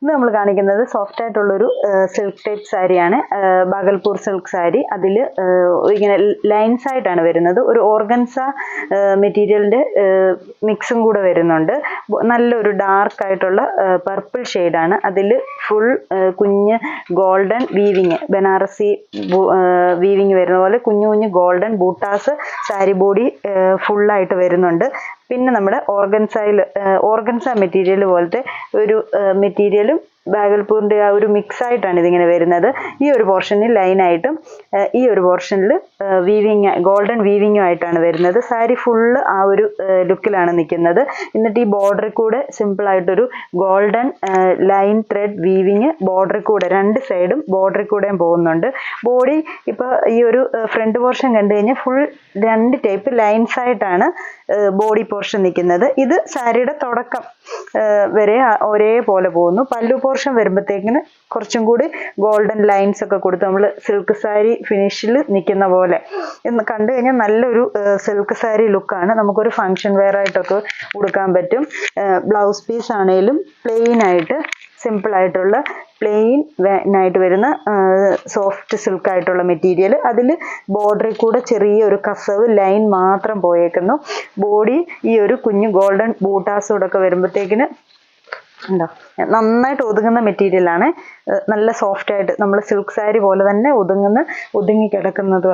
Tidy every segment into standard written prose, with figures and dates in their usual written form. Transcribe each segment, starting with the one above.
ഇന്ന് നമ്മൾ കാണിക്കുന്നത് സോഫ്റ്റ് ആയിട്ടുള്ളൊരു സിൽക്ക് ടൈപ്പ് സാരിയാണ്. ബാഗൽപൂർ സിൽക്ക് സാരി. അതിൽ ഇങ്ങനെ ലൈൻസ് ആയിട്ടാണ് വരുന്നത്. ഒരു ഓർഗൻസ മെറ്റീരിയലിൻ്റെ മിക്സും കൂടെ വരുന്നുണ്ട്. നല്ലൊരു ഡാർക്ക് ആയിട്ടുള്ള പർപ്പിൾ ഷെയ്ഡാണ്. അതിൽ ഫുൾ കുഞ്ഞ് ഗോൾഡൻ വീവിങ്, ബനാറസി വീവിങ് വരുന്ന പോലെ കുഞ്ഞു കുഞ്ഞു ഗോൾഡൻ ബൂട്ടാസ് സാരി ബോഡി ഫുള്ളായിട്ട് വരുന്നുണ്ട്. പിന്നെ നമ്മുടെ ഓർഗൻസ മെറ്റീരിയൽ പോലത്തെ ഒരു മെറ്റീരിയലും ബാഗൽപൂരിൻ്റെ ആ ഒരു മിക്സ് ആയിട്ടാണ് ഇതിങ്ങനെ വരുന്നത്. ഈ ഒരു പോർഷനിൽ ലൈനായിട്ടും ഈ ഒരു പോർഷനിൽ വീവിങ്, ഗോൾഡൻ വീവിങ്ങും ആയിട്ടാണ് വരുന്നത്. സാരി ഫുള്ള് ആ ഒരു ലുക്കിലാണ് നിൽക്കുന്നത്. എന്നിട്ട് ഈ ബോർഡറിൽ കൂടെ സിമ്പിളായിട്ടൊരു ഗോൾഡൻ ലൈൻ ത്രെഡ് വീവിങ് ബോർഡറിൽ കൂടെ, രണ്ട് സൈഡും ബോർഡറിൽ കൂടെയും പോകുന്നുണ്ട്. ബോഡി ഇപ്പോൾ ഈ ഒരു ഫ്രണ്ട് പോർഷൻ കണ്ടു കഴിഞ്ഞാൽ ഫുൾ രണ്ട് ടൈപ്പ് ലൈൻസ് ആയിട്ടാണ് ബോഡി പോർഷൻ നിൽക്കുന്നത്. ഇത് സാരിയുടെ തുടക്കം വരെ ഒരേപോലെ പോകുന്നു. പല്ലു പോർഷൻ വരുമ്പോഴത്തേക്കിന് കുറച്ചും കൂടി ഗോൾഡൻ ലൈൻസ് ഒക്കെ കൊടുത്ത് നമ്മൾ സിൽക്ക് സാരി ഫിനിഷിൽ നിൽക്കുന്ന പോലെ എന്ന് കണ്ടു കഴിഞ്ഞാൽ നല്ലൊരു സിൽക്ക് സാരി ലുക്കാണ്. നമുക്കൊരു ഫങ്ഷൻ വെയർ ആയിട്ടൊക്കെ ഉടുക്കാൻ പറ്റും. ബ്ലൗസ് പീസ് ആണെങ്കിലും പ്ലെയിൻ ആയിട്ട് സിമ്പിൾ ആയിട്ടുള്ള പ്ലെയിൻ ആയിട്ട് വരുന്ന സോഫ്റ്റ് സിൽക്ക് ആയിട്ടുള്ള മെറ്റീരിയൽ. അതിൽ ബോർഡറിൽ കൂടെ ചെറിയൊരു കസവ് ലൈൻ മാത്രം പോയേക്കുന്നു. ബോഡി ഈ ഒരു കുഞ്ഞു ഗോൾഡൻ ബൂട്ടാസോടൊക്കെ വരുമ്പോഴത്തേക്കിന് ഉണ്ടോ നന്നായിട്ട് ഒതുങ്ങുന്ന മെറ്റീരിയലാണ്. നല്ല സോഫ്റ്റ് ആയിട്ട് നമ്മൾ സിൽക്ക് സാരി പോലെ തന്നെ ഒതുങ്ങി കിടക്കുന്നത്.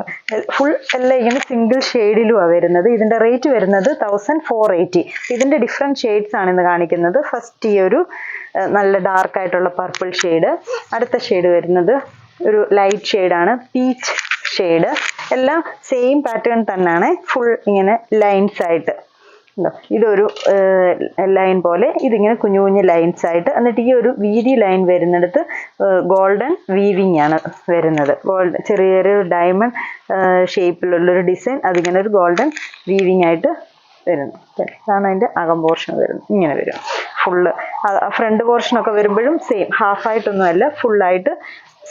ഫുൾ എല്ലാം ഇങ്ങനെ സിംഗിൾ ഷെയ്ഡിലുമാണ് വരുന്നത്. ഇതിൻ്റെ റേറ്റ് വരുന്നത് 1480. ഇതിൻ്റെ ഡിഫറെൻറ്റ് ഷെയ്ഡ്സ് ആണ് ഇന്ന് കാണിക്കുന്നത്. ഫസ്റ്റ് ഈ ഒരു നല്ല ഡാർക്ക് ആയിട്ടുള്ള പർപ്പിൾ ഷെയ്ഡ്. അടുത്ത ഷെയ്ഡ് വരുന്നത് ഒരു ലൈറ്റ് ഷെയ്ഡാണ്, പീച്ച് ഷെയ്ഡ്. എല്ലാം സെയിം പാറ്റേൺ തന്നെയാണ്, ഫുൾ ഇങ്ങനെ ലൈൻസ് ആയിട്ട്. ഇതൊരു ലൈൻ പോലെ ഇതിങ്ങനെ കുഞ്ഞു കുഞ്ഞു ലൈൻസ് ആയിട്ട്. എന്നിട്ട് ഈ ഒരു വീതി ലൈൻ വരുന്നിടത്ത് ഗോൾഡൻ വീവിങ് ആണ് വരുന്നത്. ചെറിയൊരു ഡയമണ്ട് ഷേപ്പിലുള്ളൊരു ഡിസൈൻ, അതിങ്ങനെ ഒരു ഗോൾഡൻ വീവിങ് ആയിട്ട് വരുന്നു. അതാണ് അതിൻ്റെ അകം പോർഷൻ വരുന്നത്. ഇങ്ങനെ വരും ഫുള്ള്. ഫ്രണ്ട് പോർഷനൊക്കെ വരുമ്പോഴും സെയിം, ഹാഫായിട്ടൊന്നുമല്ല, ഫുള്ളായിട്ട്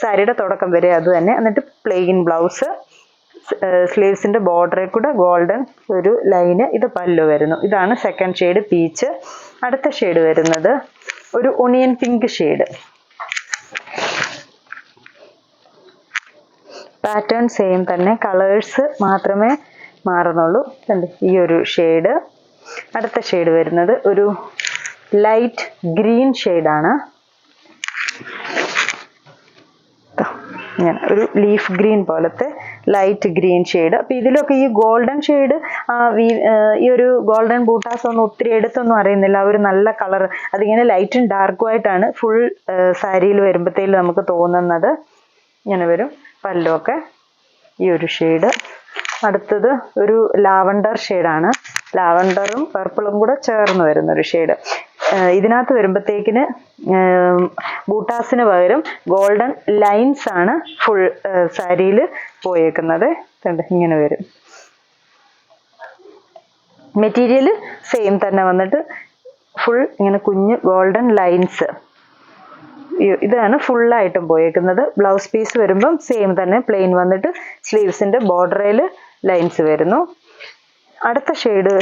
സാരിയുടെ തുടക്കം വരെ അത് തന്നെ. എന്നിട്ട് പ്ലെയിൻ ബ്ലൗസ്, സ്ലീവ്സിൻ്റെ ബോർഡറിൽ കൂടെ ഗോൾഡൻ ഒരു ലൈന്. ഇത് പല്ലു വരുന്നു. ഇതാണ് സെക്കൻഡ് ഷെയ്ഡ്, പീച്ച്. അടുത്ത ഷെയ്ഡ് വരുന്നത് ഒരു onion pink shade. Pattern same തന്നെ, കളേഴ്സ് മാത്രമേ മാറുന്നുള്ളൂ. ഈ ഒരു ഷെയ്ഡ്. അടുത്ത ഷെയ്ഡ് വരുന്നത് ഒരു ലൈറ്റ് ഗ്രീൻ ഷെയ്ഡാണ്. ഇങ്ങനെ ഒരു ലീഫ് ഗ്രീൻ പോലത്തെ ലൈറ്റ് ഗ്രീൻ ഷെയ്ഡ്. അപ്പോൾ ഇതിലൊക്കെ ഈ ഗോൾഡൻ ഷെയ്ഡ്, ഈ ഒരു ഗോൾഡൻ ബൂട്ടാസ് ഒന്നും ഒത്തിരി എടുത്തൊന്നും അറിയുന്നില്ല. ഒരു നല്ല കളർ, അതിങ്ങനെ ലൈറ്റും ഡാർക്കും ആയിട്ടാണ് ഫുൾ സാരിയിൽ വരുമ്പോഴത്തേലും നമുക്ക് തോന്നുന്നത്. ഇങ്ങനെ വരും പല്ലൊക്കെ. ഈ ഒരു ഷെയ്ഡ്. അടുത്തത് ഒരു ലാവണ്ടർ ഷെയ്ഡാണ്. ലാവണ്ടറും പർപ്പിളും കൂടെ ചേർന്ന് വരുന്നൊരു ഷെയ്ഡ്. ഇതിനകത്ത് വരുമ്പോഴത്തേക്കിന് ബൂട്ടാസിന് പകരം ഗോൾഡൻ ലൈൻസ് ആണ് ഫുൾ സാരിയിൽ പോയേക്കുന്നത്. ഇങ്ങനെ വരും. മെറ്റീരിയൽ സെയിം തന്നെ വന്നിട്ട് ഫുൾ ഇങ്ങനെ കുഞ്ഞ് ഗോൾഡൻ ലൈൻസ്. ഇതാണ് ഫുള്ളായിട്ടും പോയേക്കുന്നത്. ബ്ലൗസ് പീസ് വരുമ്പം സെയിം തന്നെ, പ്ലെയിൻ വന്നിട്ട് സ്ലീവ്സിൻ്റെ ബോർഡറിൽ ലൈൻസ് വരുന്നു. അടുത്ത shade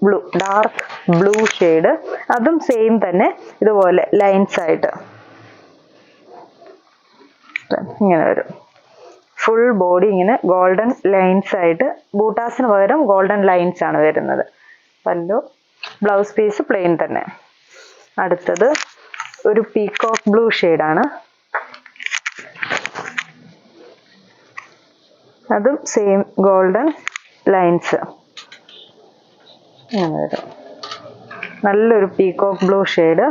blue, dark blue shade. അതും സെയിം തന്നെ, ഇതുപോലെ ലൈൻസ് ആയിട്ട് ഇങ്ങനെ വരും. ഫുൾ ബോഡി ഇങ്ങനെ ഗോൾഡൻ ലൈൻസ് ആയിട്ട്, ബൂട്ടാസിന് പകരം ഗോൾഡൻ ലൈൻസ് ആണ് വരുന്നത്. പല്ലു, ബ്ലൗസ് പീസ് പ്ലെയിൻ തന്നെ. അടുത്തത് ഒരു പീകോക്ക് ബ്ലൂ ഷെയ്ഡാണ്. അതും സെയിം ഗോൾഡൻ ലൈൻസ്. ഇങ്ങനെ വരും. നല്ലൊരു പീകോക്ക് ബ്ലൂ ഷെയ്ഡ്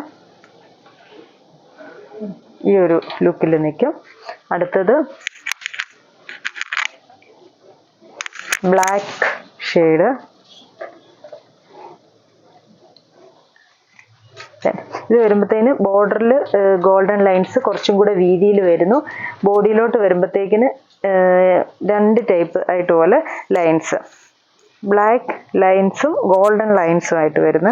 ഈ ഒരു ലുക്കിൽ നിൽക്കും. അടുത്തത് ബ്ലാക്ക് ഷെയ്ഡ്. ഇത് വരുമ്പോഴത്തേന് ബോർഡറിൽ ഗോൾഡൻ ലൈൻസ് കുറച്ചും കൂടെ വീതിയിൽ വരുന്നു. ബോഡിയിലോട്ട് വരുമ്പോഴത്തേക്കിന് രണ്ട് ടൈപ്പ് ആയിട്ട് പോലെ ലൈൻസ്, ബ്ലാക്ക് ലൈൻസും ഗോൾഡൻ ലൈൻസും ആയിട്ട് വരുന്ന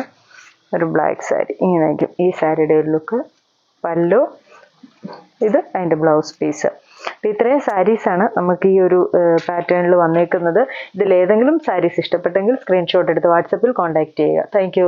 ഒരു ബ്ലാക്ക് സാരി. ഇങ്ങനെ ആയിരിക്കും ഈ സാരിയുടെ ഒരു ലുക്ക്. പല്ലു, ഇത് അതിൻ്റെ ബ്ലൗസ് പീസ്. ഇത്രയും സാരീസാണ് നമുക്ക് ഈ ഒരു പാറ്റേണിൽ വന്നേക്കുന്നത്. ഇതിലേതെങ്കിലും സാരീസ് ഇഷ്ടപ്പെട്ടെങ്കിൽ സ്ക്രീൻഷോട്ട് എടുത്ത് വാട്സപ്പിൽ കോൺടാക്റ്റ് ചെയ്യുക. താങ്ക്